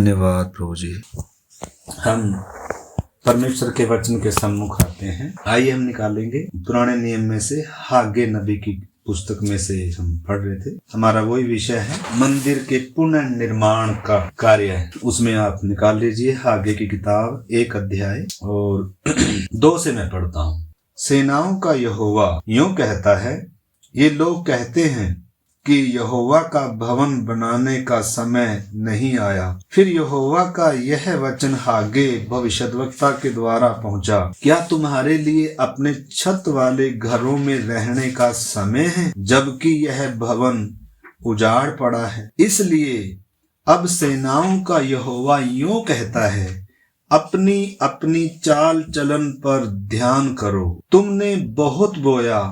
धन्यवाद प्रभु जी। हम परमेश्वर के वचन के सम्मुख आते हैं। आइए हम निकालेंगे पुराने नियम में से हागे नबी की पुस्तक में से हम पढ़ रहे थे। हमारा वही विषय है, मंदिर के पुनर्निर्माण का कार्य है। उसमें आप निकाल लीजिए हागे की किताब 1 अध्याय और 2 से मैं पढ़ता हूँ। सेनाओं का यहोवा यूं कहता है, ये लोग कहते हैं कि यहोवा का भवन बनाने का समय नहीं आया। फिर यहोवा का यह वचन हागे भविष्यद्वक्ता के द्वारा पहुंचा, क्या तुम्हारे लिए अपने छत वाले घरों में रहने का समय है, जबकि यह भवन उजाड़ पड़ा है। इसलिए अब सेनाओं का यहोवा यूं कहता है, अपनी अपनी चाल चलन पर ध्यान करो। तुमने बहुत बोया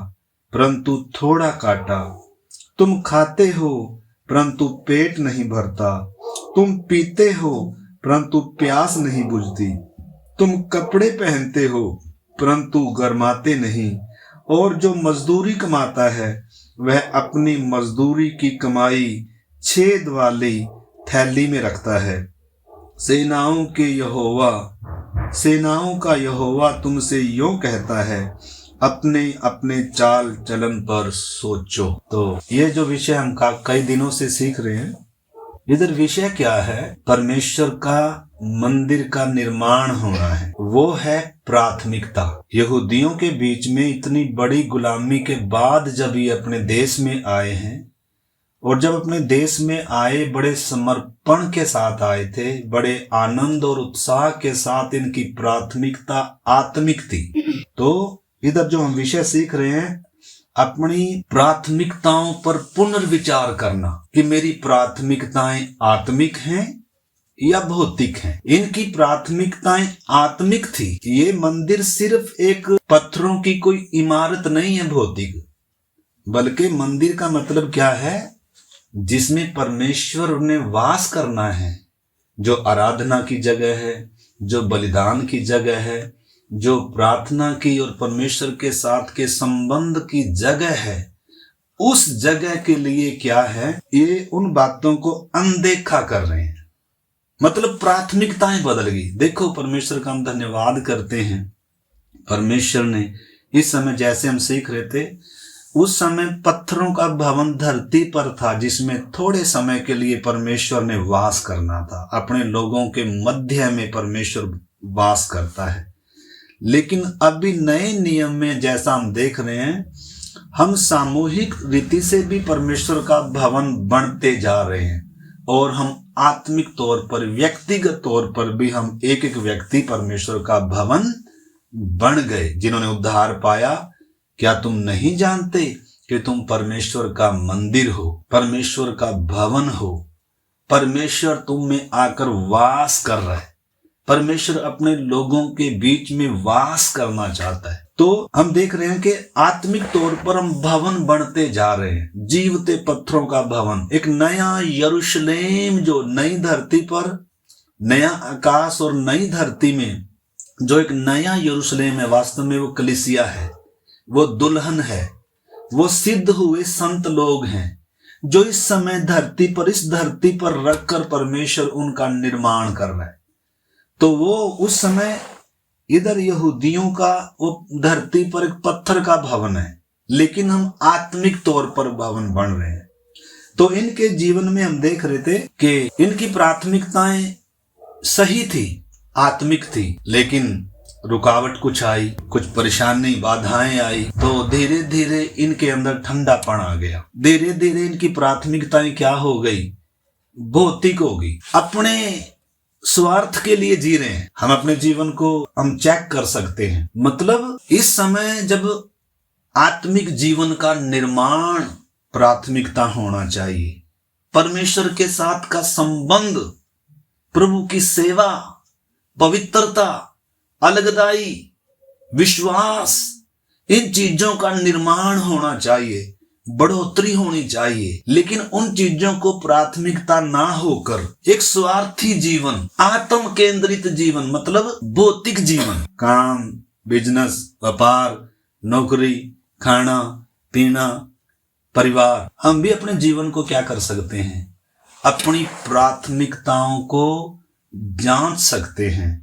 परंतु थोड़ा काटा, तुम खाते हो परंतु पेट नहीं भरता, तुम पीते हो परंतु प्यास नहीं बुझती, तुम कपड़े पहनते हो परंतु गर्माते नहीं, और जो मजदूरी कमाता है वह अपनी मजदूरी की कमाई छेद वाली थैली में रखता है। सेनाओं का यहोवा तुमसे यूं कहता है, अपने अपने चाल चलन पर सोचो। तो ये जो विषय हम कई दिनों से सीख रहे हैं, इधर विषय क्या है? परमेश्वर का मंदिर का निर्माण होना है, वो है प्राथमिकता। यहूदियों के बीच में इतनी बड़ी गुलामी के बाद जब ये अपने देश में आए हैं, और जब अपने देश में आए बड़े समर्पण के साथ आए थे, बड़े आनंद और उत्साह के साथ इनकी प्राथमिकता आत्मिक थी। तो इधर जो हम विषय सीख रहे हैं, अपनी प्राथमिकताओं पर पुनर्विचार करना कि मेरी प्राथमिकताएं आत्मिक हैं या भौतिक हैं। इनकी प्राथमिकताएं आत्मिक थी। ये मंदिर सिर्फ एक पत्थरों की कोई इमारत नहीं है भौतिक, बल्कि मंदिर का मतलब क्या है? जिसमें परमेश्वर ने वास करना है, जो आराधना की जगह है, जो बलिदान की जगह है, जो प्रार्थना की और परमेश्वर के साथ के संबंध की जगह है। उस जगह के लिए क्या है? ये उन बातों को अनदेखा कर रहे हैं, मतलब प्राथमिकताएं बदल गई। देखो, परमेश्वर का हम धन्यवाद करते हैं। परमेश्वर ने इस समय, जैसे हम सीख रहे थे, उस समय पत्थरों का भवन धरती पर था, जिसमें थोड़े समय के लिए परमेश्वर ने वास करना था। अपने लोगों के मध्य में परमेश्वर वास करता है। लेकिन अभी नए नियम में जैसा हम देख रहे हैं, हम सामूहिक रीति से भी परमेश्वर का भवन बनते जा रहे हैं, और हम आत्मिक तौर पर, व्यक्तिगत तौर पर भी हम एक एक व्यक्ति परमेश्वर का भवन बन गए। जिन्होंने उद्धार पाया, क्या तुम नहीं जानते कि तुम परमेश्वर का मंदिर हो, परमेश्वर का भवन हो? परमेश्वर तुम में आकर वास कर रहा है। परमेश्वर अपने लोगों के बीच में वास करना चाहता है। तो हम देख रहे हैं कि आत्मिक तौर पर हम भवन बनते जा रहे हैं, जीवते पत्थरों का भवन, एक नया यरूशलेम, जो नई धरती पर, नया आकाश और नई धरती में जो एक नया यरूशलेम है, वास्तव में वो कलीसिया है, वो दुल्हन है, वो सिद्ध हुए संत लोग हैं, जो इस समय इस धरती पर रखकर परमेश्वर उनका निर्माण कर रहा है। तो वो उस समय इधर यहूदियों का वो धरती पर एक पत्थर का भवन है, लेकिन हम आत्मिक तौर पर भवन बन रहे हैं। तो इनके जीवन में हम देख रहे थे कि इनकी प्राथमिकताएं सही थी, आत्मिक थी, लेकिन रुकावट कुछ आई, कुछ परेशानी, बाधाएं आई, तो धीरे धीरे इनके अंदर ठंडापन आ गया। धीरे धीरे इनकी प्राथमिकताएं क्या हो गई? भौतिक हो गई। अपने स्वार्थ के लिए जी रहे हैं। हम अपने जीवन को हम चेक कर सकते हैं। मतलब इस समय जब आत्मिक जीवन का निर्माण प्राथमिकता होना चाहिए, परमेश्वर के साथ का संबंध, प्रभु की सेवा, पवित्रता, अलगदाई, विश्वास, इन चीजों का निर्माण होना चाहिए, बढ़ोतरी होनी चाहिए। लेकिन उन चीजों को प्राथमिकता ना होकर एक स्वार्थी जीवन, आत्म केंद्रित जीवन, मतलब भौतिक जीवन, काम, बिजनेस, व्यापार, नौकरी, खाना पीना, परिवार, हम भी अपने जीवन को क्या कर सकते हैं? अपनी प्राथमिकताओं को जांच सकते हैं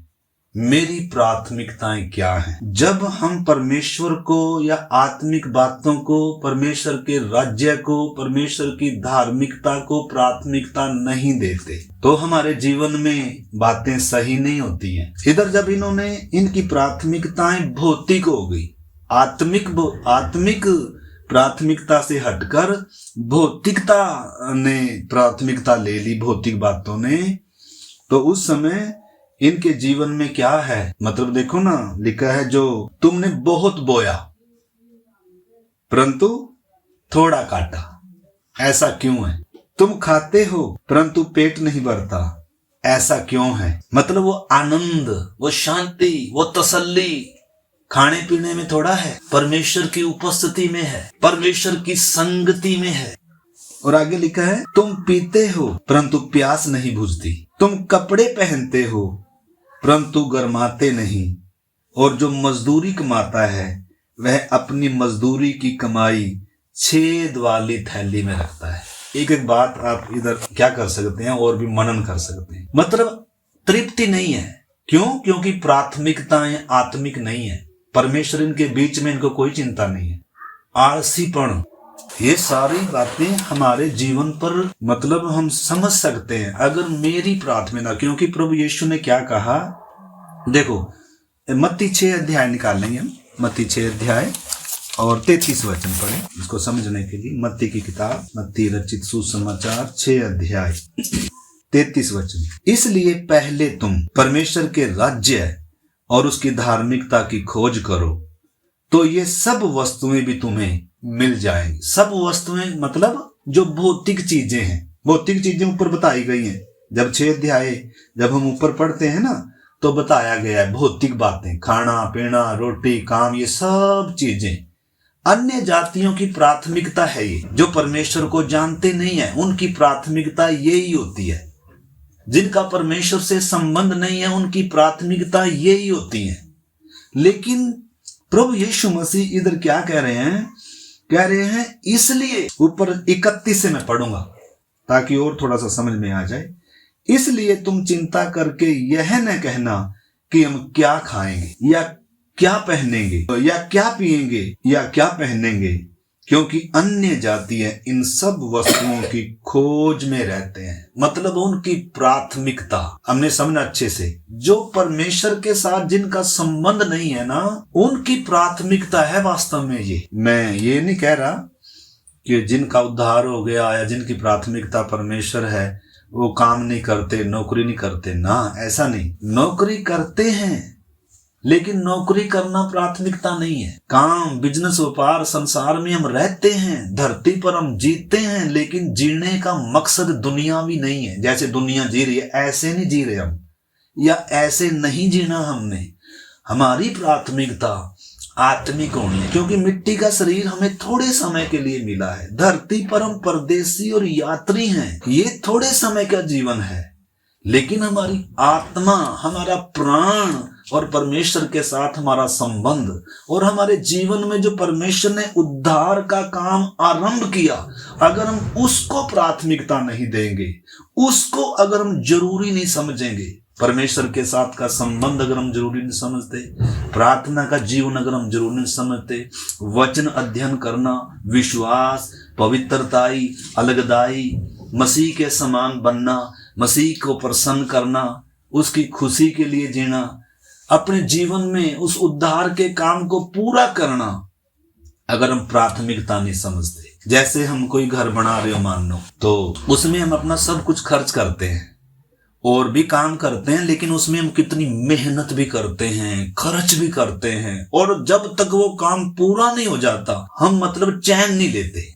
मेरी प्राथमिकताएं क्या हैं। जब हम परमेश्वर को या आत्मिक बातों को, परमेश्वर के राज्य को, परमेश्वर की धार्मिकता को प्राथमिकता नहीं देते तो हमारे जीवन में बातें सही नहीं होती हैं। इधर जब इन्होंने इनकी प्राथमिकताएं भौतिक हो गई, आत्मिक प्राथमिकता से हटकर भौतिकता ने प्राथमिकता ले ली, भौतिक बातों ने, तो उस समय इनके जीवन में क्या है, मतलब देखो ना, लिखा है जो तुमने बहुत बोया परंतु थोड़ा काटा, ऐसा क्यों है। तुम खाते हो परंतु पेट नहीं भरता, ऐसा क्यों है। मतलब वो आनंद, वो शांति, वो तसल्ली खाने पीने में थोड़ा है, परमेश्वर की उपस्थिति में है, परमेश्वर की संगति में है। और आगे लिखा है तुम पीते हो परंतु प्यास नहीं बुझती, तुम कपड़े पहनते हो परंतु गर्माते नहीं, और जो मजदूरी कमाता है वह अपनी मजदूरी की कमाई छेद वाली थैली में रखता है। एक एक बात आप इधर क्या कर सकते हैं और भी मनन कर सकते हैं। मतलब तृप्ति नहीं है, क्यों? क्योंकि प्राथमिकताएं आत्मिक नहीं है, परमेश्वर इनके बीच में, इनको कोई चिंता नहीं है। आलसीपन, ये सारी बातें हमारे जीवन पर मतलब हम समझ सकते हैं अगर मेरी प्राथमिकता, क्योंकि प्रभु यीशु ने क्या कहा, देखो मत्ती 6 अध्याय निकाल लेंगे हम, मत्ती 6 अध्याय और 33 वचन पढ़ें इसको समझने के लिए। मत्ती की किताब, मत्ती रचित सुसमाचार 6 अध्याय 33 वचन। इसलिए पहले तुम परमेश्वर के राज्य और उसकी धार्मिकता की खोज करो तो ये सब वस्तुएं भी तुम्हें मिल जाएंगी। सब वस्तुएं मतलब जो भौतिक चीजें हैं, भौतिक चीजें ऊपर बताई गई हैं। जब 6 अध्याय जब हम ऊपर पढ़ते हैं ना तो बताया गया है भौतिक बातें, खाना पीना, रोटी, काम, ये सब चीजें। अन्य जातियों की प्राथमिकता है ये, जो परमेश्वर को जानते नहीं है, उनकी प्राथमिकता यही होती है। जिनका परमेश्वर से संबंध नहीं है उनकी प्राथमिकता यही होती है। लेकिन प्रभु यीशु मसीह इधर क्या कह रहे हैं, इसलिए, ऊपर 31 से मैं पढ़ूंगा ताकि और थोड़ा सा समझ में आ जाए। इसलिए तुम चिंता करके यह न कहना कि हम क्या खाएंगे या क्या पहनेंगे या क्या पिएंगे या क्या पहनेंगे, क्योंकि अन्य जातियां इन सब वस्तुओं की खोज में रहते हैं। मतलब उनकी प्राथमिकता हमने समझा अच्छे से, जो परमेश्वर के साथ जिनका संबंध नहीं है ना, उनकी प्राथमिकता है वास्तव में ये। मैं ये नहीं कह रहा कि जिनका उद्धार हो गया या जिनकी प्राथमिकता परमेश्वर है वो काम नहीं करते, नौकरी नहीं करते, ना, ऐसा नहीं। नौकरी करते हैं लेकिन नौकरी करना प्राथमिकता नहीं है। काम, बिजनेस, व्यापार, संसार में हम रहते हैं, धरती पर हम जीते हैं, लेकिन जीने का मकसद दुनियावी नहीं है। जैसे दुनिया जी रही है ऐसे नहीं जी रहे हम, या ऐसे नहीं जीना हमने। हमारी प्राथमिकता आत्मिक होनी है, क्योंकि मिट्टी का शरीर हमें थोड़े समय के लिए मिला है। धरती पर हम परदेसी और यात्री हैं, ये थोड़े समय का जीवन है। लेकिन हमारी आत्मा, हमारा प्राण और परमेश्वर के साथ हमारा संबंध, और हमारे जीवन में जो परमेश्वर ने उद्धार का काम आरंभ किया, अगर हम उसको प्राथमिकता नहीं देंगे, उसको अगर हम जरूरी नहीं समझेंगे, परमेश्वर के साथ का संबंध अगर हम जरूरी नहीं समझते, प्रार्थना का जीवन अगर हम जरूरी नहीं समझते, वचन अध्ययन करना, विश्वास, पवित्रताई, अलगदाई, मसीह के समान बनना, मसीह को प्रसन्न करना, उसकी खुशी के लिए जीना, अपने जीवन में उस उद्धार के काम को पूरा करना, अगर हम प्राथमिकता नहीं समझते। जैसे हम कोई घर बना रहे हो मान लो, तो उसमें हम अपना सब कुछ खर्च करते हैं और भी काम करते हैं, लेकिन उसमें हम कितनी मेहनत भी करते हैं, खर्च भी करते हैं, और जब तक वो काम पूरा नहीं हो जाता हम मतलब चैन नहीं लेते।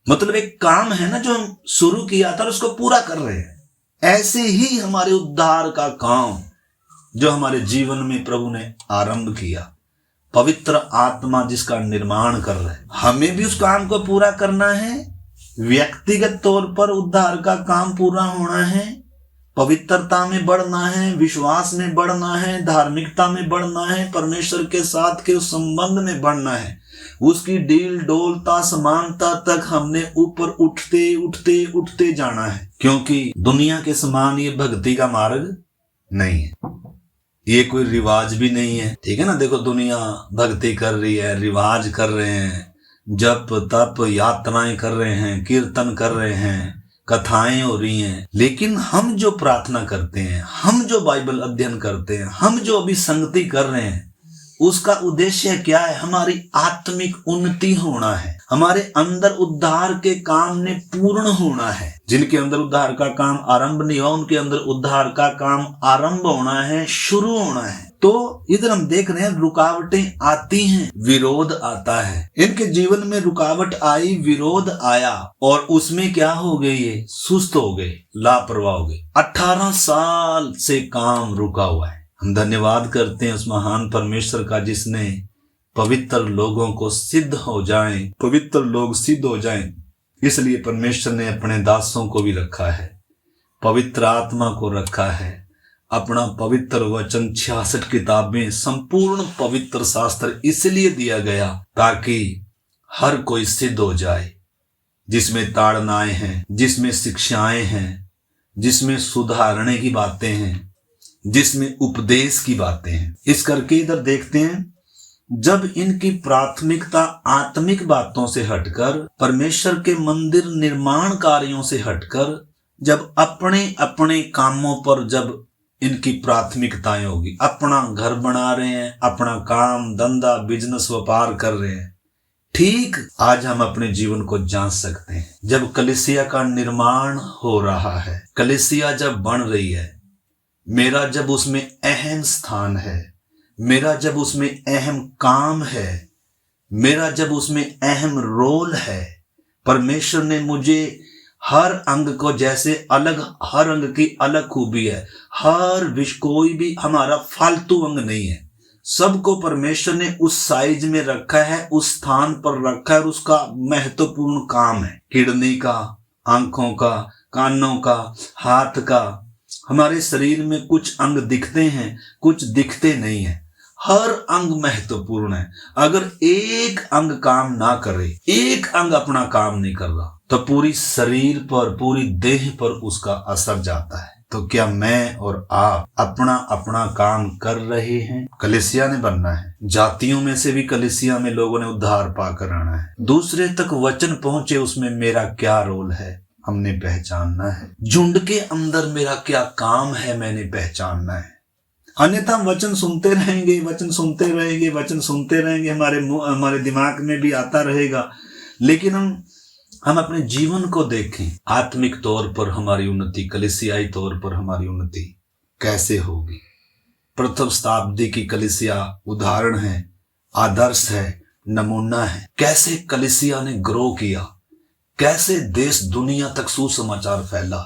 मतलब एक काम है ना जो हम शुरू किया था उसको पूरा कर रहे हैं। ऐसे ही हमारे उद्धार का काम जो हमारे जीवन में प्रभु ने आरंभ किया, पवित्र आत्मा जिसका निर्माण कर रहा है, हमें भी उस काम को पूरा करना है। व्यक्तिगत तौर पर उद्धार का काम पूरा होना है, पवित्रता में बढ़ना है, विश्वास में बढ़ना है, धार्मिकता में बढ़ना है, परमेश्वर के साथ के उस संबंध में बढ़ना है, उसकी डील डोलता समानता तक हमने ऊपर उठते उठते उठते जाना है। क्योंकि दुनिया के समान ये भक्ति का मार्ग नहीं है, ये कोई रिवाज भी नहीं है। ठीक है ना, देखो दुनिया भक्ति कर रही है, रिवाज कर रहे हैं, जप तप यात्राएं कर रहे हैं, कीर्तन कर रहे हैं, कथाएं हो रही हैं, लेकिन हम जो प्रार्थना करते हैं, हम जो बाइबल अध्ययन करते हैं, हम जो अभी संगति कर रहे हैं, उसका उद्देश्य क्या है? हमारी आत्मिक उन्नति होना है, हमारे अंदर उद्धार के काम ने पूर्ण होना है। जिनके अंदर उद्धार का काम आरंभ नहीं हुआ, उनके अंदर उद्धार का काम आरंभ होना है, शुरू होना है। तो इधर हम देख रहे हैं रुकावटें आती हैं, विरोध आता है। इनके जीवन में रुकावट आई, विरोध आया, और उसमें क्या हो गए? ये सुस्त हो गए, लापरवाह हो गए। 18 साल से काम रुका हुआ है। हम धन्यवाद करते हैं उस महान परमेश्वर का जिसने पवित्र लोगों को सिद्ध हो जाएं, पवित्र लोग सिद्ध हो जाएं, इसलिए परमेश्वर ने अपने दासों को भी रखा है, पवित्र आत्मा को रखा है, अपना पवित्र वचन 66 किताबें, संपूर्ण पवित्र शास्त्र इसलिए दिया गया ताकि हर कोई सिद्ध हो जाए, जिसमें ताड़नाएं हैं, जिसमें शिक्षाएं हैं, जिसमें सुधारने की बातें हैं, जिसमें उपदेश की बातें हैं। इस करके इधर देखते हैं, जब इनकी प्राथमिकता आत्मिक बातों से हटकर, परमेश्वर के मंदिर निर्माण कार्यों से हटकर, जब अपने अपने कामों पर जब इनकी प्राथमिकताएं होगी, अपना घर बना रहे हैं, अपना काम धंधा बिजनेस व्यापार कर रहे हैं, ठीक आज हम अपने जीवन को जांच सकते हैं। जब कलीसिया का निर्माण हो रहा है, कलीसिया जब बन रही है, मेरा जब उसमें अहम स्थान है, मेरा जब उसमें अहम काम है, मेरा जब उसमें अहम रोल है, परमेश्वर ने मुझे हर अंग को, जैसे अलग हर अंग की अलग खूबी है, कोई भी हमारा फालतू अंग नहीं है, सबको परमेश्वर ने उस साइज में रखा है, उस स्थान पर रखा है, और उसका महत्वपूर्ण काम है। किडनी का, आंखों का, कानों का, हाथ का, हमारे शरीर में कुछ अंग दिखते हैं, कुछ दिखते नहीं है, हर अंग महत्वपूर्ण है। अगर एक अंग काम ना करे, एक अंग अपना काम नहीं कर रहा, तो पूरी शरीर पर, पूरी देह पर उसका असर जाता है। तो क्या मैं और आप अपना अपना काम कर रहे हैं? कलीसिया ने बनना है, जातियों में से भी कलीसिया में लोगों ने उद्धार पाकर आना है, दूसरे तक वचन पहुंचे, उसमें मेरा क्या रोल है हमने पहचानना है। झुंड के अंदर मेरा क्या काम है मैंने पहचानना है। अन्यथा हम वचन सुनते रहेंगे, वचन सुनते रहेंगे, वचन सुनते रहेंगे, हमारे दिमाग में भी आता रहेगा, लेकिन हम अपने जीवन को देखें, आत्मिक तौर पर हमारी उन्नति, कलीसियाई तौर पर हमारी उन्नति कैसे होगी। प्रथम शताब्दी की कलीसिया उदाहरण है, आदर्श है, नमूना है। कैसे कलीसिया ने ग्रो किया, कैसे देश दुनिया तक सुसमाचार फैला,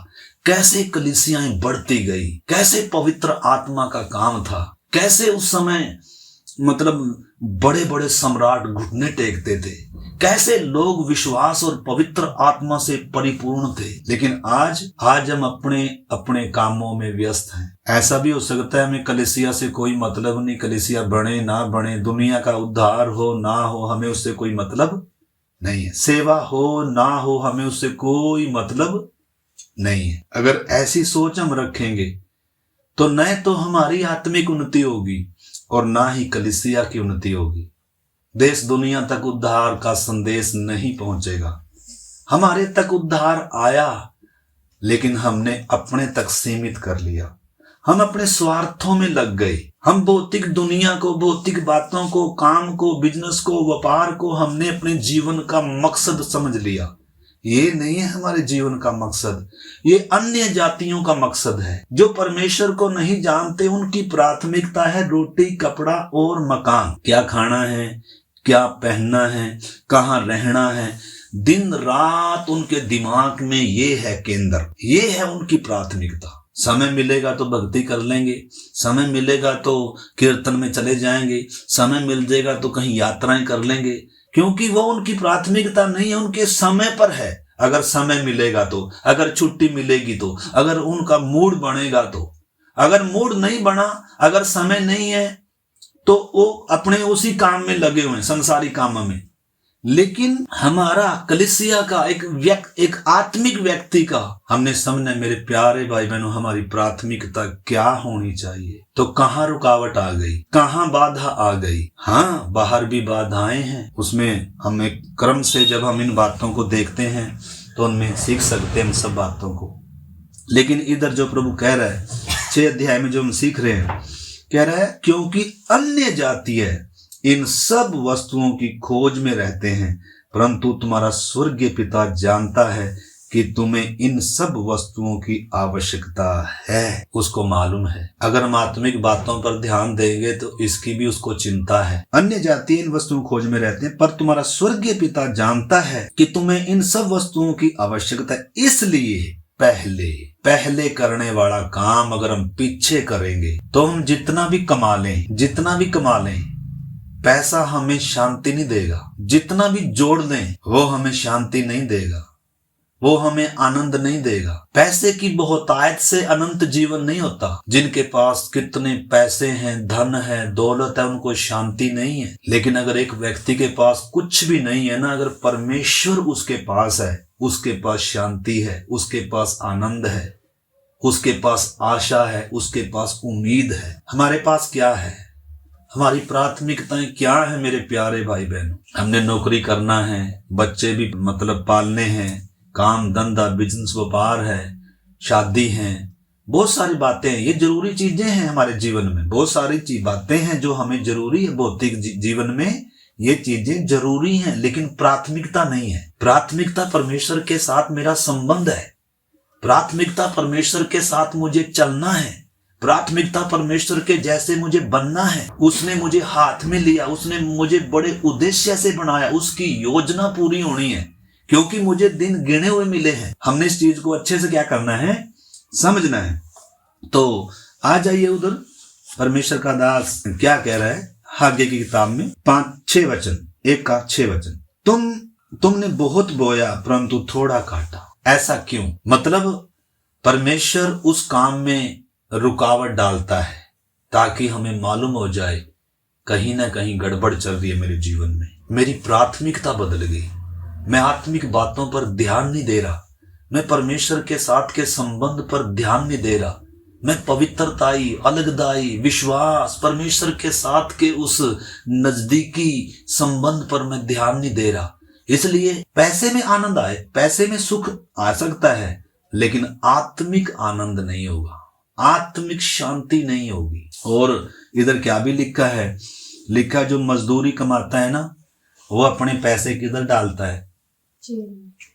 कैसे कलीसियाएं बढ़ती गई, कैसे पवित्र आत्मा का काम था, कैसे उस समय मतलब बड़े बड़े सम्राट घुटने टेकते थे, कैसे लोग विश्वास और पवित्र आत्मा से परिपूर्ण थे। लेकिन आज हम अपने अपने कामों में व्यस्त हैं। ऐसा भी हो सकता है हमें कलीसिया से कोई मतलब नहीं, कलीसिया बने ना बने, दुनिया का उद्धार हो ना हो, हमें उससे कोई मतलब नहीं है, सेवा हो ना हो, हमें उससे कोई मतलब नहीं है। अगर ऐसी सोच हम रखेंगे तो न तो हमारी आत्मिक उन्नति होगी और ना ही कलीसिया की उन्नति होगी। देश दुनिया तक उद्धार का संदेश नहीं पहुंचेगा। हमारे तक उद्धार आया, लेकिन हमने अपने तक सीमित कर लिया, हम अपने स्वार्थों में लग गए, हम भौतिक दुनिया को, भौतिक बातों को, काम को, बिजनेस को, व्यापार को हमने अपने जीवन का मकसद समझ लिया। ये नहीं है हमारे जीवन का मकसद, ये अन्य जातियों का मकसद है। जो परमेश्वर को नहीं जानते, उनकी प्राथमिकता है रोटी, कपड़ा और मकान, क्या खाना है, क्या पहनना है, कहाँ रहना है। दिन रात उनके दिमाग में ये है केंद्र, ये है उनकी प्राथमिकता। समय मिलेगा तो भक्ति कर लेंगे, समय मिलेगा तो कीर्तन में चले जाएंगे, समय मिल जाएगा तो कहीं यात्राएं कर लेंगे, क्योंकि वो उनकी प्राथमिकता नहीं है, उनके समय पर है। अगर समय मिलेगा तो, अगर छुट्टी मिलेगी तो, अगर उनका मूड बनेगा तो। अगर मूड नहीं बना, अगर समय नहीं है, तो वो अपने उसी काम में लगे हुए हैं, संसारी कामों में। लेकिन हमारा कलीसिया का एक आत्मिक व्यक्ति का, हमने समझना मेरे प्यारे भाई बहनों, हमारी प्राथमिकता क्या होनी चाहिए। तो कहाँ रुकावट आ गई, कहाँ बाधा आ गई? हाँ, बाहर भी बाधाएं हैं, उसमें हम एक क्रम से जब हम इन बातों को देखते हैं तो उनमें सीख सकते हैं हम सब बातों को। लेकिन इधर जो प्रभु कह रहा है 6 अध्याय में जो हम सीख रहे हैं, कह रहा है क्योंकि अन्य जातीय इन सब वस्तुओं की खोज में रहते हैं, परंतु तुम्हारा स्वर्गीय पिता जानता है कि तुम्हें इन सब वस्तुओं की आवश्यकता है। उसको मालूम है। अगर हम आत्मिक बातों पर ध्यान देंगे तो इसकी भी उसको चिंता है। अन्य जातीय इन वस्तुओं खोज में रहते हैं, पर तुम्हारा स्वर्गीय पिता जानता है कि तुम्हें इन सब वस्तुओं की आवश्यकता है। इसलिए पहले करने वाला काम अगर हम पीछे करेंगे तो हम जितना भी कमा लें पैसा हमें शांति नहीं देगा। जितना भी जोड़ लें वो हमें शांति नहीं देगा, वो हमें आनंद नहीं देगा। पैसे की बहुतायत से अनंत जीवन नहीं होता। जिनके पास कितने पैसे हैं, धन है, दौलत है, उनको शांति नहीं है। लेकिन अगर एक व्यक्ति के पास कुछ भी नहीं है ना, अगर परमेश्वर उसके पास है, उसके पास शांति है, उसके पास आनंद है, उसके पास आशा है, उसके पास उम्मीद है। हमारे पास क्या है? हमारी प्राथमिकताएं क्या है मेरे प्यारे भाई बहनों? हमने नौकरी करना है, बच्चे भी पालने हैं, काम धंधा बिजनेस व्यापार है, शादी है, बहुत सारी बातें हैं। ये जरूरी चीजें हैं हमारे जीवन में। बहुत सारी बातें हैं जो हमें जरूरी है भौतिक जीवन में, ये चीजें जरूरी हैं, लेकिन प्राथमिकता नहीं है। प्राथमिकता परमेश्वर के साथ मेरा संबंध है। प्राथमिकता परमेश्वर के साथ मुझे चलना है। प्राथमिकता परमेश्वर के जैसे मुझे बनना है। उसने मुझे हाथ में लिया, उसने मुझे बड़े उद्देश्य से बनाया, उसकी योजना पूरी होनी है, क्योंकि मुझे दिन गिने हुए मिले हैं। हमने इस चीज को अच्छे से क्या करना है, समझना है। तो आ जाइए उधर, परमेश्वर का दास क्या कह रहा है हागे की किताब में 5-6 वचन, 1 का 6 वचन। तुमने बहुत बोया परंतु थोड़ा काटा। ऐसा क्यों? मतलब परमेश्वर उस काम में रुकावट डालता है ताकि हमें मालूम हो जाए कहीं ना कहीं गड़बड़ चल रही है मेरे जीवन में। मेरी प्राथमिकता बदल गई, मैं आत्मिक बातों पर ध्यान नहीं दे रहा, मैं परमेश्वर के साथ के संबंध पर ध्यान नहीं दे रहा, मैं पवित्रताई, अलगदाई, विश्वास, परमेश्वर के साथ के उस नजदीकी संबंध पर मैं ध्यान नहीं दे रहा। इसलिए पैसे में आनंद आए, पैसे में सुख आ सकता है, लेकिन आत्मिक आनंद नहीं होगा, आत्मिक शांति नहीं होगी। और इधर क्या भी लिखा है, लिखा जो मजदूरी कमाता है ना, वो अपने पैसे किधर डालता है?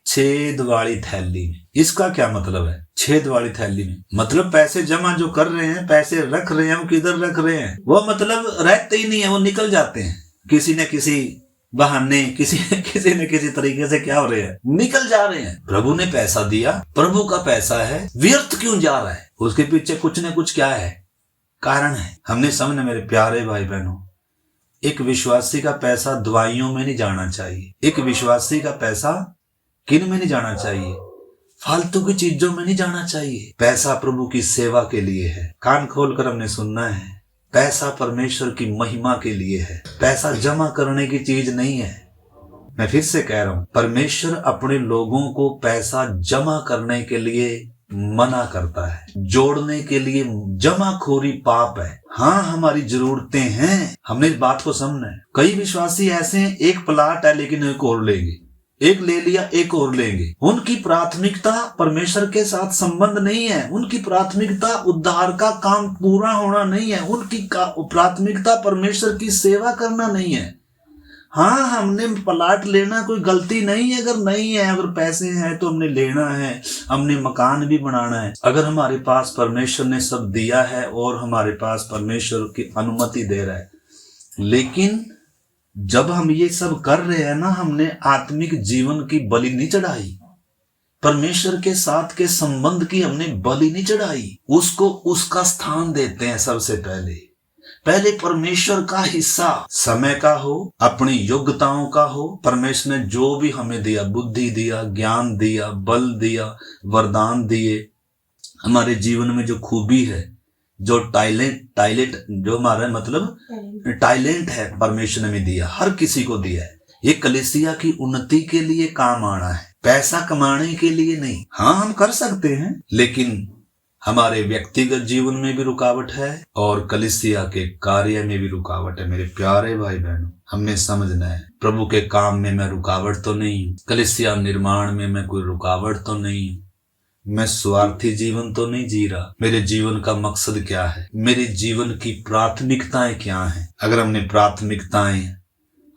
छेद वाली थैली में। इसका क्या मतलब है? छेद वाली थैली में मतलब पैसे जमा जो कर रहे हैं, पैसे रख रहे हैं, वो किधर रख रहे हैं? वो मतलब रहते ही नहीं है, वो निकल जाते हैं किसी न किसी बहाने, किसी न किसी तरीके से क्या हो रहे हैं, निकल जा रहे हैं। प्रभु ने पैसा दिया, प्रभु का पैसा है, व्यर्थ क्यों जा रहा है? उसके पीछे कुछ न कुछ क्या है, कारण है। हमने समझना मेरे प्यारे भाई बहनों, एक विश्वासी का पैसा दवाइयों में नहीं जाना चाहिए। एक विश्वासी का पैसा किन में नहीं जाना चाहिए? फालतू की चीजों में नहीं जाना चाहिए। पैसा प्रभु की सेवा के लिए है। कान खोलकर हमने सुनना है, पैसा परमेश्वर की महिमा के लिए है। पैसा जमा करने की चीज नहीं है। मैं फिर से कह रहा हूं, परमेश्वर अपने लोगों को पैसा जमा करने के लिए मना करता है, जोड़ने के लिए। जमाखोरी पाप है। हाँ, हमारी जरूरतें हैं, हमने इस बात को समझना है। कई विश्वासी ऐसे हैं, एक प्लाट है लेकिन एक और लेंगे, एक ले लिया एक और लेंगे। उनकी प्राथमिकता परमेश्वर के साथ संबंध नहीं है, उनकी प्राथमिकता उद्धार का काम पूरा होना नहीं है, उनकी प्राथमिकता परमेश्वर की सेवा करना नहीं है। हाँ, हमने प्लाट लेना कोई गलती नहीं है, अगर नहीं है, अगर पैसे हैं तो हमने लेना है, हमने मकान भी बनाना है। अगर हमारे पास परमेश्वर ने सब दिया है और हमारे पास परमेश्वर की अनुमति दे रहा है, लेकिन जब हम ये सब कर रहे हैं ना, हमने आत्मिक जीवन की बलि नहीं चढ़ाई, परमेश्वर के साथ के संबंध की हमने बलि नहीं चढ़ाई, उसको उसका स्थान देते हैं सबसे पहले। पहले परमेश्वर का हिस्सा, समय का हो, अपनी योग्यताओं का हो, परमेश्वर ने जो भी हमें दिया, बुद्धि दिया, ज्ञान दिया, बल दिया, वरदान दिए, हमारे जीवन में जो खूबी है, जो टैलेंट जो हमारा मतलब टैलेंट है, परमेश्वर ने हमें दिया, हर किसी को दिया है। ये कलीसिया की उन्नति के लिए काम आना है, पैसा कमाने के लिए नहीं। हाँ, हम कर सकते हैं, लेकिन हमारे व्यक्तिगत जीवन में भी रुकावट है और कलीसिया के कार्य में भी रुकावट है। मेरे प्यारे भाई बहनों, हमने समझना है, प्रभु के काम में मैं रुकावट तो नहीं हूँ, कलीसिया निर्माण में मैं कोई रुकावट तो नहीं हूँ, मैं स्वार्थी जीवन तो नहीं जी रहा। मेरे जीवन का मकसद क्या है, मेरे जीवन की प्राथमिकताएं क्या हैं। अगर हमने प्राथमिकताएं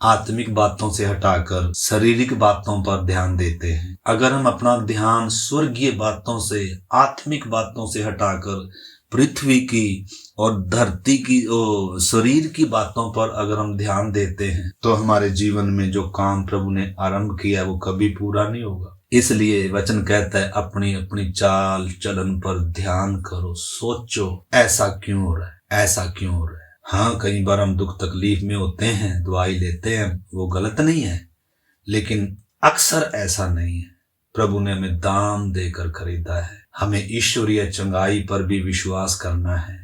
आत्मिक बातों से हटाकर शारीरिक बातों पर ध्यान देते हैं, अगर हम अपना ध्यान स्वर्गीय बातों से, आत्मिक बातों से हटाकर पृथ्वी की और धरती की शरीर की बातों पर अगर हम ध्यान देते हैं, तो हमारे जीवन में जो काम प्रभु ने आरंभ किया वो कभी पूरा नहीं होगा। इसलिए वचन कहता है, अपनी अपनी चाल चलन पर ध्यान करो, सोचो ऐसा क्यों हो रहा है, ऐसा क्यों हो रहा है। हाँ, कई बार हम दुख तकलीफ में होते हैं, दवाई लेते हैं, वो गलत नहीं है, लेकिन अक्सर ऐसा नहीं है। प्रभु ने हमें दाम देकर खरीदा है। हमें ईश्वरीय चंगाई पर भी विश्वास करना है,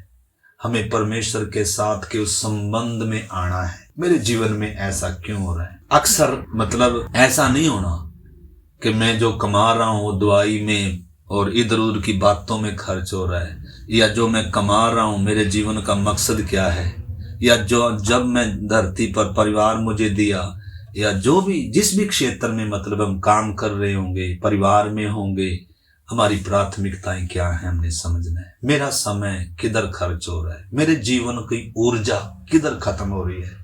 हमें परमेश्वर के साथ के उस संबंध में आना है। मेरे जीवन में ऐसा क्यों हो रहा है? अक्सर मतलब ऐसा नहीं होना कि मैं जो कमा रहा हूँ वो दवाई में और इधर उधर की बातों में खर्च हो रहा है, या जो मैं कमा रहा हूँ मेरे जीवन का मकसद क्या है, या जो जब मैं धरती पर परिवार मुझे दिया, या जो भी जिस भी क्षेत्र में मतलब हम काम कर रहे होंगे, परिवार में होंगे, हमारी प्राथमिकताएं क्या हैं हमने समझना है। मेरा समय किधर खर्च हो रहा है, मेरे जीवन की ऊर्जा किधर खत्म हो रही है,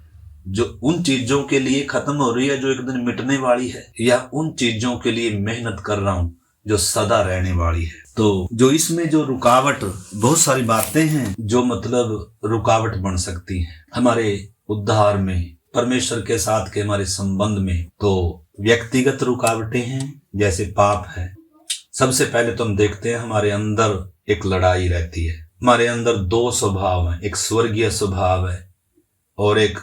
जो उन चीजों के लिए खत्म हो रही है जो एक दिन मिटने वाली है, या उन चीजों के लिए मेहनत कर रहा हूँ जो सदा रहने वाली है। तो जो इसमें जो रुकावट, बहुत सारी बातें हैं जो मतलब रुकावट बन सकती हैं हमारे उद्धार में, परमेश्वर के साथ के हमारे संबंध में। तो व्यक्तिगत रुकावटें हैं, जैसे पाप है। सबसे पहले तो हम देखते हैं हमारे अंदर एक लड़ाई रहती है। हमारे अंदर दो स्वभाव हैं, एक स्वर्गीय स्वभाव है और एक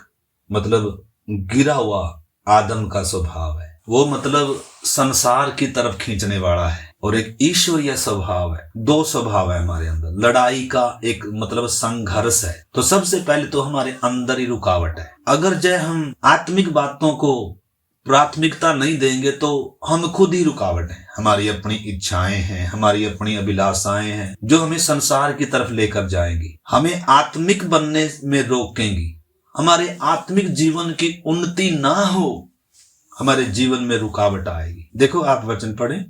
मतलब गिरा हुआ आदम का स्वभाव है, वो मतलब संसार की तरफ खींचने वाला है, और एक ईश्वरीय स्वभाव है। दो स्वभाव है हमारे अंदर, लड़ाई का एक मतलब संघर्ष है। तो सबसे पहले तो हमारे अंदर ही रुकावट है। अगर जय हम आत्मिक बातों को प्राथमिकता नहीं देंगे तो हम खुद ही रुकावट है। हमारी अपनी इच्छाएं हैं, हमारी अपनी अभिलाषाएं हैं जो हमें संसार की तरफ लेकर जाएंगी, हमें आत्मिक बनने में रोकेंगी, हमारे आत्मिक जीवन की उन्नति ना हो, हमारे जीवन में रुकावट आएगी। देखो आप वचन पढ़ें,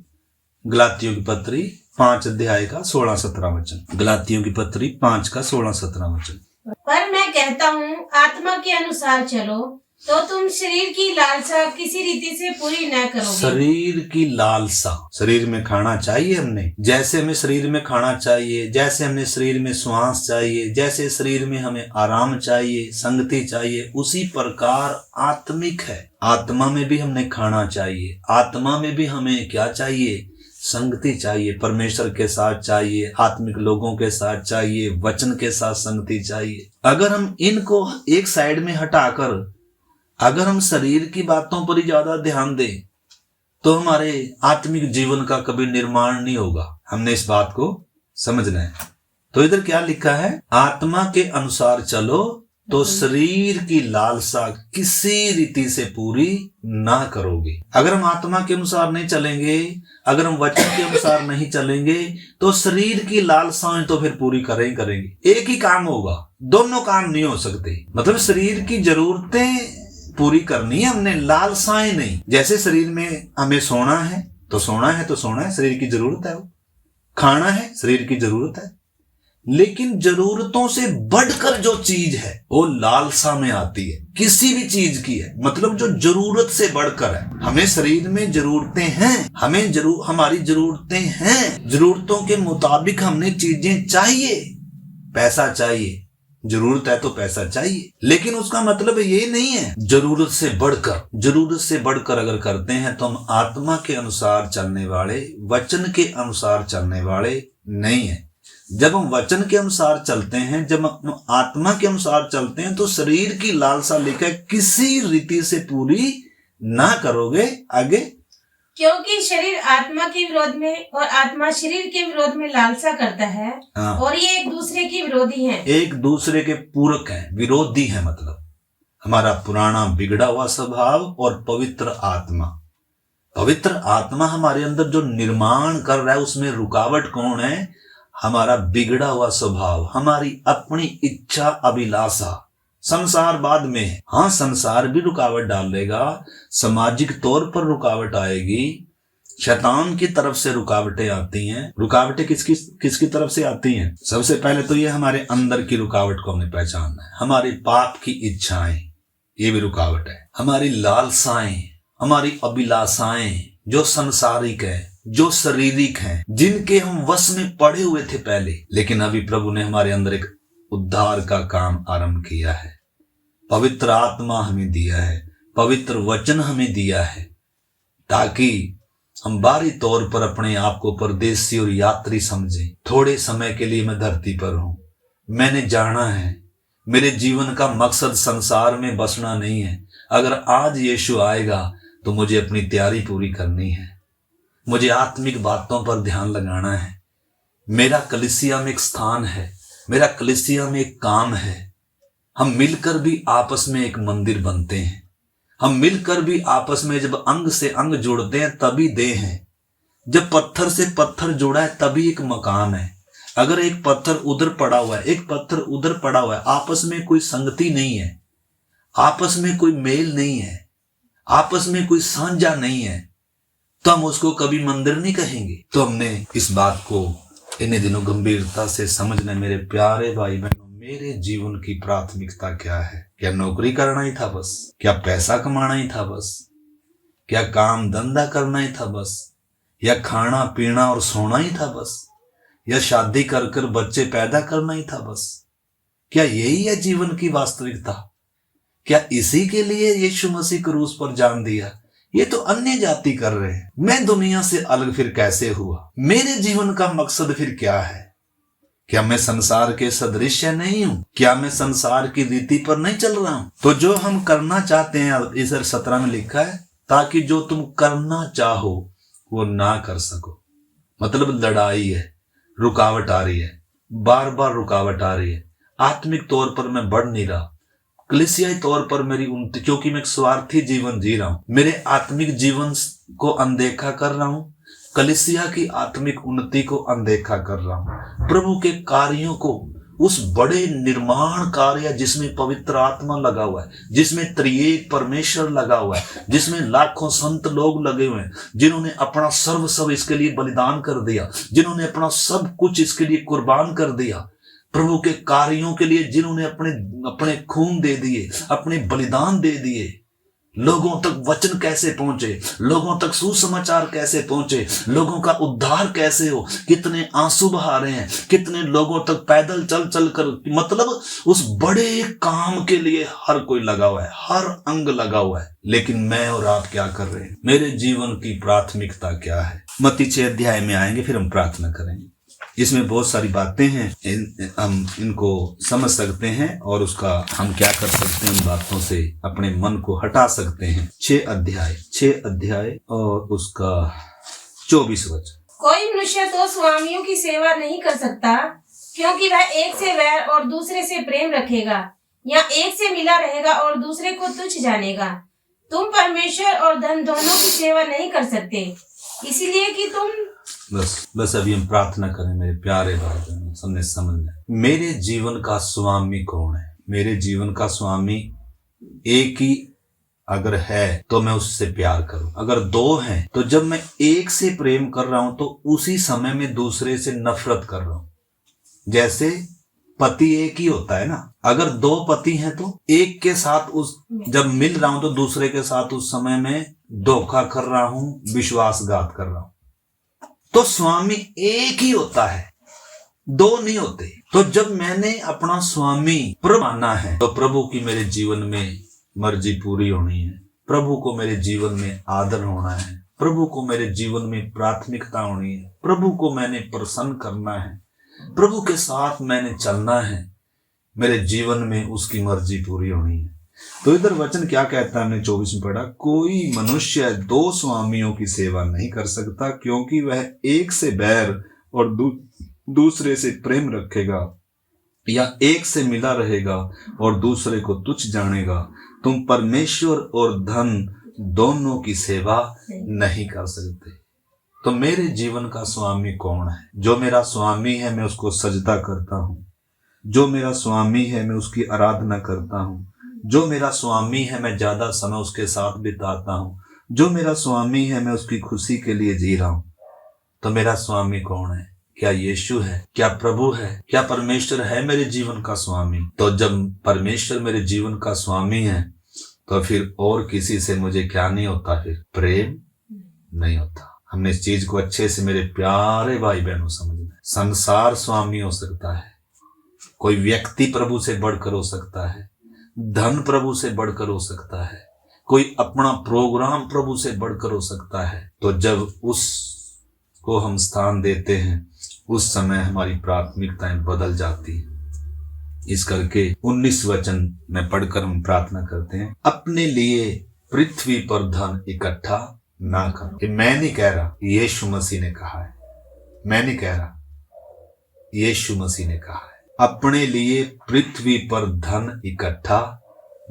गलातियों की पत्री 5 अध्याय का 16-17 वचन। गलातियों की पत्री 5 का 16-17 वचन। पर मैं कहता हूँ, आत्मा के अनुसार चलो तो तुम शरीर की लालसा किसी रीति से पूरी न करोगे। शरीर की लालसा, शरीर में खाना चाहिए हमने, जैसे हमें शरीर में खाना चाहिए, जैसे हमें शरीर में श्वास चाहिए, जैसे शरीर में हमें आराम चाहिए, संगति चाहिए, उसी प्रकार आत्मिक है। आत्मा में भी हमने खाना चाहिए, आत्मा में भी हमें क्या चाहिए, संगति चाहिए, परमेश्वर के साथ चाहिए, आत्मिक लोगों के साथ चाहिए, वचन के साथ संगति चाहिए। अगर हम इनको एक साइड में हटाकर अगर हम शरीर की बातों पर ही ज्यादा ध्यान दें तो हमारे आत्मिक जीवन का कभी निर्माण नहीं होगा। हमने इस बात को समझना है। तो इधर क्या लिखा है, आत्मा के अनुसार चलो तो शरीर की लालसा किसी रीति से पूरी ना करोगे। अगर हम आत्मा के अनुसार नहीं चलेंगे, अगर हम वचन के अनुसार नहीं चलेंगे तो शरीर की लालसाएं तो फिर पूरी करेंगे। एक ही काम होगा, दोनों काम नहीं हो सकते। मतलब शरीर की जरूरतें पूरी करनी है हमने, लालसाएं नहीं। जैसे शरीर में हमें सोना है तो सोना है, शरीर की जरूरत है। वो खाना है, शरीर की जरूरत है, लेकिन जरूरतों से बढ़कर जो चीज है वो लालसा में आती है, किसी भी चीज की है, मतलब जो जरूरत से बढ़कर है। हमें शरीर में जरूरतें हैं, हमारी जरूरतें हैं, जरूरतों के मुताबिक हमने चीजें चाहिए, पैसा चाहिए, जरूरत है तो पैसा चाहिए, लेकिन उसका मतलब ये नहीं है जरूरत से बढ़कर अगर करते हैं तो हम आत्मा के अनुसार चलने वाले, वचन के अनुसार चलने वाले नहीं है। जब हम वचन के अनुसार चलते हैं, जब हम आत्मा के अनुसार चलते हैं, तो शरीर की लालसा लिखा किसी रीति से पूरी ना करोगे। आगे, क्योंकि शरीर आत्मा के विरोध में और आत्मा शरीर के विरोध में लालसा करता है। हाँ। और ये एक दूसरे के विरोधी हैं। एक दूसरे के पूरक हैं, विरोधी हैं। मतलब हमारा पुराना बिगड़ा हुआ स्वभाव और पवित्र आत्मा। पवित्र आत्मा हमारे अंदर जो निर्माण कर रहा है, उसमें रुकावट कौन है? हमारा बिगड़ा हुआ स्वभाव, हमारी अपनी इच्छा अभिलाषा। संसार बाद में है, हाँ संसार भी रुकावट डालेगा, सामाजिक तौर पर रुकावट आएगी, शैतान की तरफ से रुकावटें आती हैं। रुकावटें किसकी तरफ से आती हैं? सबसे पहले तो ये हमारे अंदर की रुकावट को हमें पहचानना है। हमारी पाप की इच्छाएं, ये भी रुकावट है। हमारी लालसाएं, हमारी अभिलाषाएं जो संसारिक है, जो शारीरिक हैं, जिनके हम वश में पड़े हुए थे पहले, लेकिन अभी प्रभु ने हमारे अंदर एक उद्धार का काम आरंभ किया है। पवित्र आत्मा हमें दिया है, पवित्र वचन हमें दिया है, ताकि हम बाहरी तौर पर अपने आप को परदेसी और यात्री समझें। थोड़े समय के लिए मैं धरती पर हूं, मैंने जाना है मेरे जीवन का मकसद संसार में बसना नहीं है। अगर आज यीशु आएगा तो मुझे अपनी तैयारी पूरी करनी है, मुझे आत्मिक बातों पर ध्यान लगाना है। मेरा कलीसिया में एक स्थान है, मेरा कलीसिया में एक काम है। हम मिलकर भी आपस में एक मंदिर बनते हैं, हम मिलकर भी आपस में जब अंग से अंग जुड़ते हैं तभी देह है। जब पत्थर से पत्थर जुड़ा है तभी एक मकान है। अगर एक पत्थर उधर पड़ा हुआ है, एक पत्थर उधर पड़ा हुआ है, आपस में कोई संगति नहीं है, आपस में कोई मेल नहीं है, आपस में कोई साझा नहीं है, तो हम उसको कभी मंदिर नहीं कहेंगे। तो हमने इस बात को इन्हीं दिनों गंभीरता से समझना। मेरे प्यारे भाई बहनों, मेरे जीवन की प्राथमिकता क्या है? क्या नौकरी करना ही था बस? क्या पैसा कमाना ही था बस? क्या काम धंधा करना ही था बस? या खाना पीना और सोना ही था बस? या शादी कर कर बच्चे पैदा करना ही था बस? क्या यही है जीवन की वास्तविकता? क्या इसी के लिए यीशु मसीह क्रूस पर जान दिया? ये तो अन्य जाति कर रहे हैं, मैं दुनिया से अलग फिर कैसे हुआ? मेरे जीवन का मकसद फिर क्या है? क्या मैं संसार के सदृश्य नहीं हूं? क्या मैं संसार की रीति पर नहीं चल रहा हूं? तो जो हम करना चाहते हैं, इस 17 में लिखा है, ताकि जो तुम करना चाहो वो ना कर सको। मतलब लड़ाई है, रुकावट आ रही है, बार बार रुकावट आ रही है। आत्मिक तौर पर मैं बढ़ नहीं रहा, कलीसियाई तौर पर मेरी उन्नति, क्योंकि मैं एक स्वार्थी जीवन जी रहा हूं, मेरे आत्मिक जीवन को अनदेखा कर रहा हूं, कलीसिया की आत्मिक उन्नति को अनदेखा कर रहा हूं, प्रभु के कार्यों को, उस बड़े निर्माण कार्य जिसमें पवित्र आत्मा लगा हुआ है, जिसमें त्रिएक परमेश्वर लगा हुआ है, जिसमें लाखों संत लोग लगे हुए हैं, जिन्होंने अपना सर्व इसके लिए बलिदान कर दिया, जिन्होंने अपना सब कुछ इसके लिए कुर्बान कर दिया, प्रभु के कार्यों के लिए जिन्होंने अपने खून दे दिए, अपने बलिदान दे दिए। लोगों तक वचन कैसे पहुंचे, लोगों तक सुसमाचार कैसे पहुंचे, लोगों का उद्धार कैसे हो, कितने आंसू बहा रहे हैं, कितने लोगों तक पैदल चल चल कर, मतलब उस बड़े काम के लिए हर कोई लगा हुआ है, हर अंग लगा हुआ है। लेकिन मैं और आप क्या कर रहे हैं? मेरे जीवन की प्राथमिकता क्या है? मत्ती 6 अध्याय में आएंगे, फिर हम प्रार्थना करेंगे। इसमें बहुत सारी बातें हैं, हम इनको समझ सकते हैं और उसका हम क्या कर सकते हैं, उन बातों से अपने मन को हटा सकते हैं। 6 अध्याय और उसका 24 वचन। कोई मनुष्य तो स्वामियों की सेवा नहीं कर सकता, क्योंकि वह एक से वैर और दूसरे से प्रेम रखेगा, या एक से मिला रहेगा और दूसरे को तुच्छ जानेगा। तुम परमेश्वर और धन दोनों की सेवा नहीं कर सकते, इसलिए कि तुम बस अभी हम प्रार्थना करें। मेरे प्यारे भाई बहनों, सबने समझना है, मेरे जीवन का स्वामी कौन है? मेरे जीवन का स्वामी एक ही अगर है तो मैं उससे प्यार करूं, अगर 2 हैं तो जब मैं एक से प्रेम कर रहा हूं तो उसी समय में दूसरे से नफरत कर रहा हूं। जैसे पति एक ही होता है ना, अगर 2 पति हैं तो एक के साथ जब मिल रहा हूं तो दूसरे के साथ उस समय में धोखा कर रहा हूं, विश्वासघात कर रहा हूं। तो स्वामी एक ही होता है, 2 नहीं होते। तो जब मैंने अपना स्वामी प्रभु माना है तो प्रभु की मेरे जीवन में मर्जी पूरी होनी है, प्रभु को मेरे जीवन में आदर होना है, प्रभु को मेरे जीवन में प्राथमिकता होनी है, प्रभु को मैंने प्रसन्न करना है, प्रभु के साथ मैंने चलना है, मेरे जीवन में उसकी मर्जी पूरी होनी है। तो इधर वचन क्या कहता है, हमने 24 में पढ़ा, कोई मनुष्य 2 स्वामियों की सेवा नहीं कर सकता, क्योंकि वह एक से बैर और दूसरे से प्रेम रखेगा, या एक से मिला रहेगा और दूसरे को तुच्छ जानेगा। तुम परमेश्वर और धन दोनों की सेवा नहीं कर सकते। तो मेरे जीवन का स्वामी कौन है? जो मेरा स्वामी है मैं उसको सजदा करता हूँ, जो मेरा स्वामी है मैं उसकी आराधना करता हूँ, जो मेरा स्वामी है मैं ज्यादा समय उसके साथ बिताता हूँ, जो मेरा स्वामी है मैं उसकी खुशी के लिए जी रहा हूँ। तो मेरा स्वामी कौन है? क्या यीशु है? क्या प्रभु है? क्या परमेश्वर है मेरे जीवन का स्वामी? तो जब परमेश्वर मेरे जीवन का स्वामी है तो फिर और किसी से मुझे क्या नहीं होता, फिर प्रेम नहीं होता। हमने इस चीज को अच्छे से मेरे प्यारे भाई बहनों समझना है। संसार स्वामी हो सकता है, कोई व्यक्ति प्रभु से बढ़कर हो सकता है, धन प्रभु से बढ़कर हो सकता है, कोई अपना प्रोग्राम प्रभु से बढ़कर हो सकता है। तो जब उसको हम स्थान देते हैं उस समय हमारी प्राथमिकताएं बदल जाती हैं। इस करके 19 वचन में पढ़कर हम प्रार्थना करते हैं, अपने लिए पृथ्वी पर धन इकट्ठा ना करो। ये मैं नहीं कह रहा, यीशु मसीह ने कहा है। मैं नहीं कह रहा, यीशु मसीह ने कहा है, अपने लिए पृथ्वी पर धन इकट्ठा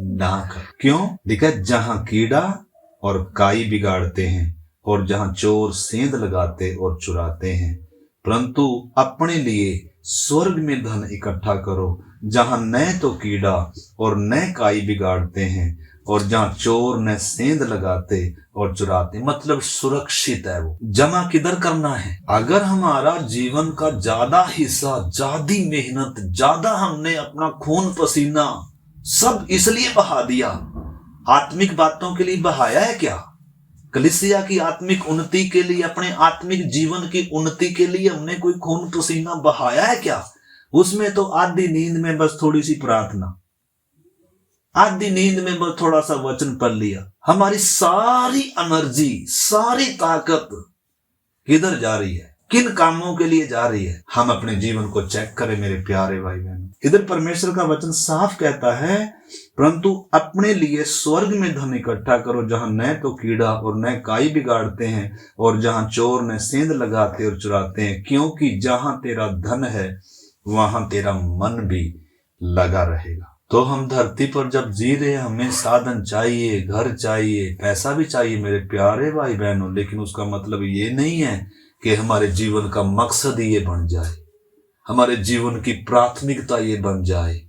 ना करो। क्यों? देखा, जहां कीड़ा और काई बिगाड़ते हैं और जहां चोर सेंध लगाते और चुराते हैं, परंतु अपने लिए स्वर्ग में धन इकट्ठा करो, जहां न तो कीड़ा और न काई बिगाड़ते हैं और जहां चोर न सेंध लगाते और चुराते। मतलब सुरक्षित है वो। जमा किधर करना है? अगर हमारा जीवन का ज्यादा हिस्सा, ज्यादा मेहनत, ज्यादा हमने अपना खून पसीना सब इसलिए बहा दिया, आत्मिक बातों के लिए बहाया है क्या? कलीसिया की आत्मिक उन्नति के लिए, अपने आत्मिक जीवन की उन्नति के लिए हमने कोई खून पसीना बहाया है क्या? उसमें तो आधी नींद में बस थोड़ी सी प्रार्थना, आधी नींद में बस थोड़ा सा वचन पढ़ लिया। हमारी सारी एनर्जी, सारी ताकत किधर जा रही है? किन कामों के लिए जा रही है? हम अपने जीवन को चेक करें मेरे प्यारे भाई बहनों। इधर परमेश्वर का वचन साफ कहता है, परंतु अपने लिए स्वर्ग में धन इकट्ठा करो, जहां न तो कीड़ा और न काई बिगाड़ते हैं और जहां चोर न सेंध लगाते और चुराते हैं, क्योंकि जहां तेरा धन है वहां तेरा मन भी लगा रहेगा। तो हम धरती पर जब जी रहे हैं, हमें साधन चाहिए, घर चाहिए, पैसा भी चाहिए मेरे प्यारे भाई बहनों, लेकिन उसका मतलब ये नहीं है कि हमारे जीवन का मकसद ये बन जाए, हमारे जीवन की प्राथमिकता ये बन जाए,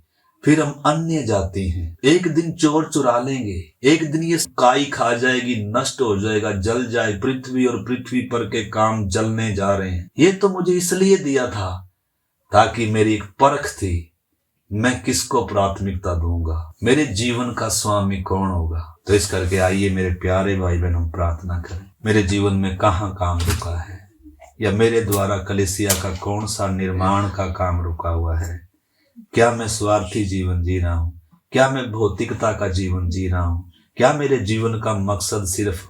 फिर हम अन्य जाति हैं। एक दिन चोर चुरा लेंगे, एक दिन ये काई खा जाएगी, नष्ट हो जाएगा, जल जाए पृथ्वी, और पृथ्वी पर के काम जलने जा रहे हैं। ये तो मुझे इसलिए दिया था ताकि मेरी एक परख थी, मैं किसको प्राथमिकता दूंगा, मेरे जीवन का स्वामी कौन होगा। तो इस करके आइए मेरे प्यारे भाई बहन, हम प्रार्थना करें। मेरे जीवन में कहाँ काम रुका है, या मेरे द्वारा कलीसिया का कौन सा निर्माण का काम रुका हुआ है? क्या मैं स्वार्थी जीवन जी रहा हूँ? क्या मैं भौतिकता का जीवन जी रहा हूँ? क्या मेरे जीवन का मकसद सिर्फ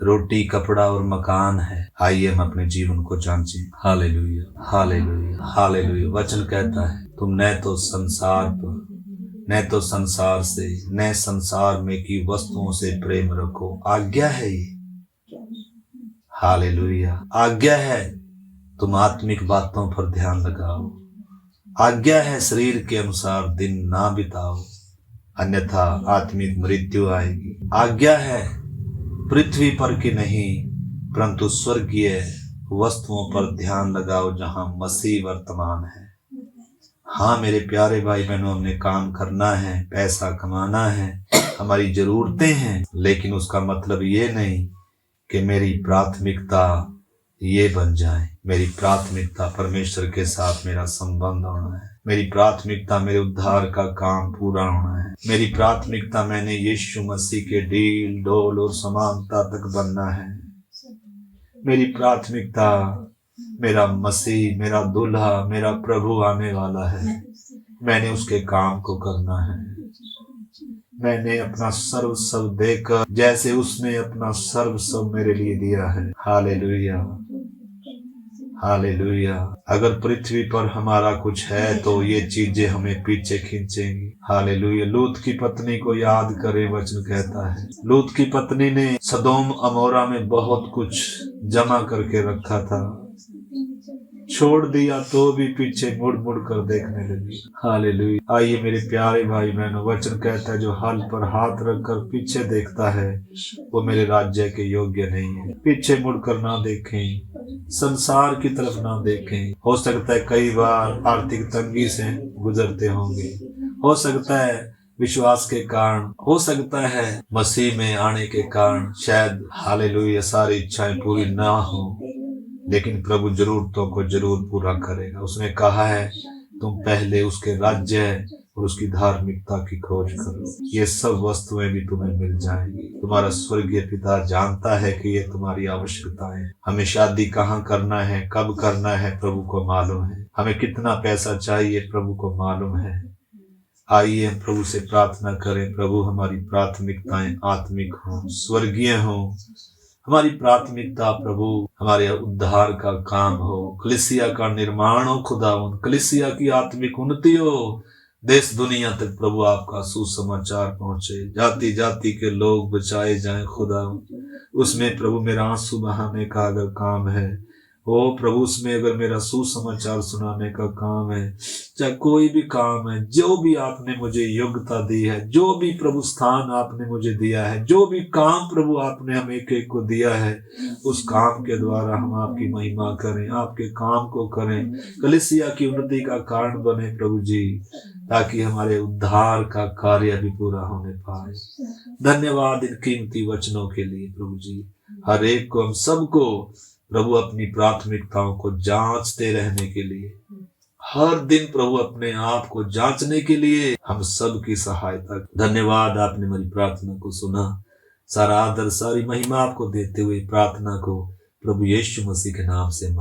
रोटी, कपड़ा और मकान है? आइए हम अपने जीवन को जांचें। Hallelujah, hallelujah, hallelujah. वचन कहता है, तुम न तो संसार पर, न तो संसार से, न संसार में की वस्तुओं से प्रेम रखो। आज्ञा है ये, हालेलुया। आज्ञा है तुम आत्मिक बातों पर ध्यान लगाओ। आज्ञा है शरीर के अनुसार दिन ना बिताओ, अन्यथा आत्मिक मृत्यु आएगी। आज्ञा है पृथ्वी पर की नहीं परंतु स्वर्गीय वस्तुओं पर ध्यान लगाओ, जहां मसीह वर्तमान है। हाँ मेरे प्यारे भाई बहनों, हमने काम करना है, पैसा कमाना है, हमारी जरूरतें हैं, लेकिन उसका मतलब ये नहीं कि मेरी प्राथमिकता ये बन जाए। मेरी प्राथमिकता परमेश्वर के साथ मेरा संबंध होना है। मेरी प्राथमिकता मेरे उद्धार का काम पूरा होना है। मेरी प्राथमिकता मैंने यीशु मसीह के डील डोल और समानता तक बनना है। मेरी प्राथमिकता मेरा मसीह, मेरा दूल्हा, मेरा प्रभु आने वाला है, मैंने उसके काम को करना है। मैंने अपना सर्वस्व देकर जैसे उसने अपना सर्वस्व मेरे लिए दिया है। Hallelujah, hallelujah. अगर पृथ्वी पर हमारा कुछ है तो ये चीजें हमें पीछे खींचेंगी। हालेलुया। लूत की पत्नी को याद करें, वचन कहता है लूत की पत्नी ने सदोम अमोरा में बहुत कुछ जमा करके रखा था, छोड़ दिया तो भी पीछे मुड़ मुड़ कर देखने लगी। हालेलुया। आइए मेरे प्यारे भाई बहनों, वचन कहता है जो हल पर हाथ रखकर पीछे देखता है वो मेरे राज्य के योग्य नहीं है। पीछे मुड़कर ना देखें, संसार की तरफ ना देखें। हो सकता है कई बार आर्थिक तंगी से गुजरते होंगे, हो सकता है विश्वास के कारण, हो सकता है मसीह में आने के कारण शायद हालेलुया सारी इच्छाएं पूरी ना हो, लेकिन प्रभु जरूरतों को जरूर पूरा करेगा। उसने कहा है तुम पहले उसके राज्य और उसकी धार्मिकता की खोज करो, ये सब वस्तुएं भी तुम्हें मिल जाएंगी। तुम्हारा स्वर्गीय पिता जानता है कि ये तुम्हारी आवश्यकताएं। हमें शादी कहाँ करना है, कब करना है, प्रभु को मालूम है। हमें कितना पैसा चाहिए, प्रभु को मालूम है। आइए हम प्रभु से प्रार्थना करें, प्रभु हमारी प्राथमिकताएं आत्मिक हों, स्वर्गीय हों। हमारी प्राथमिकता प्रभु हमारे उद्धार का काम हो, कलीसिया का निर्माण हो, खुदावंद कलीसिया की आत्मिक उन्नति हो, देश दुनिया तक प्रभु आपका सुसमाचार पहुंचे, जाति जाति के लोग बचाए जाएं। खुदावंद उसमें प्रभु मेरा आंसू बहाने का अगर काम है, ओ प्रभु उसमें अगर मेरा सुसमाचार सुनाने का काम है, चाहे कोई भी काम है, जो भी आपने मुझे योग्यता दी है, जो भी प्रभु स्थान आपने मुझे दिया है, जो भी काम प्रभु आपने हम एक एक को दिया है, उस काम के द्वारा हम आपकी महिमा करें, आपके काम को करें, कलीसिया की उन्नति का कारण बने प्रभु जी, ताकि हमारे उद्धार का कार्य भी पूरा होने पाए। धन्यवाद इन कीमती वचनों के लिए प्रभु जी। हर एक को, हम सबको प्रभु अपनी प्राथमिकताओं को जांचते रहने के लिए, हर दिन प्रभु अपने आप को जांचने के लिए हम सब की सहायता। धन्यवाद, आपने मेरी प्रार्थना को सुना। सारा आदर सारी महिमा आपको देते हुए प्रार्थना को प्रभु यीशु मसीह के नाम से मांग